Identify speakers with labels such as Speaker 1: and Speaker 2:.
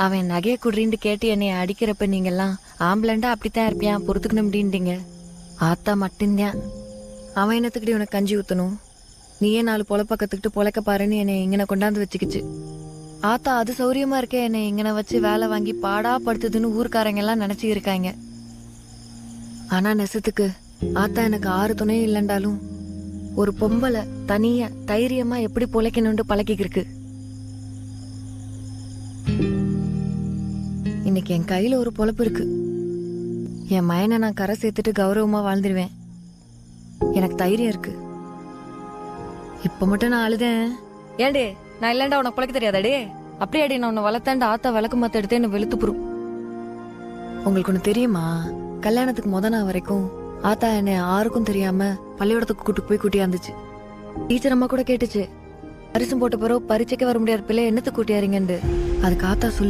Speaker 1: அவன் நகைய குடுறின்னு கேட்டு என்னை அடிக்கிறப்ப நீங்கெல்லாம் ஆம்பளண்டா அப்படித்தான் இருப்பியான் பொறுத்துக்கணும் அப்படின்ட்டீங்க. ஆத்தா மட்டும்தான் அவன் என்னத்துக்கிட்ட உனக்கு கஞ்சி ஊத்தணும், நீயே 4 பொழப்ப கத்துக்கிட்டு பொழைக்க பாருன்னு என்னை இங்கன கொண்டாந்து வச்சுக்கிச்சு. ஆத்தா அது சௌரியமா இருக்கே என்னை இங்கன வச்சு வேலை வாங்கி பாடா படுத்துதுன்னு ஊர்க்காரங்க எல்லாம் நினைச்சு இருக்காங்க. ஆனா நெசத்துக்கு ஆத்தா எனக்கு 6 துணையும் இல்லைண்டாலும் ஒரு பொம்பளை தனியா தைரியமா எப்படி பொழைக்கணும்னு பழக்கிக்கிருக்கு. இன்னைக்கு என் கையில ஒரு பொழப்பு இருக்கு. என் மயனை நான் கரை சேர்த்துட்டு கௌரவமா வாழ்ந்துருவேன். எனக்கு தைரியம் இருக்கு. இப்ப மட்டும் நான் அழுதேன். ஏண்டே நான் இல்லண்டா உனக்கு பழக்க தெரியாதாடே, அப்படியாடி நான் உன்னை வளர்த்தாண்டு ஆத்தா விளக்கு மத்த எடுத்து என்ன வெளுத்துப்புரும். உங்களுக்கு ஒண்ணு தெரியுமா, கல்யாணத்துக்கு நாள் வரைக்கும் ஆத்தா என்னை யாருக்கும் தெரியாம பள்ளியோடத்துக்கு கூட்டு போய் கூட்டியாந்துச்சு. டீச்சர் அம்மா கூட கேட்டுச்சு, பரிசும் போட்ட பிறகு பரீட்சைக்கு வர முடியாத பிள்ளை என்னத்துக்கு கூட்டியாருங்கன்னு. அதுக்கு ஆத்தா சொல்லி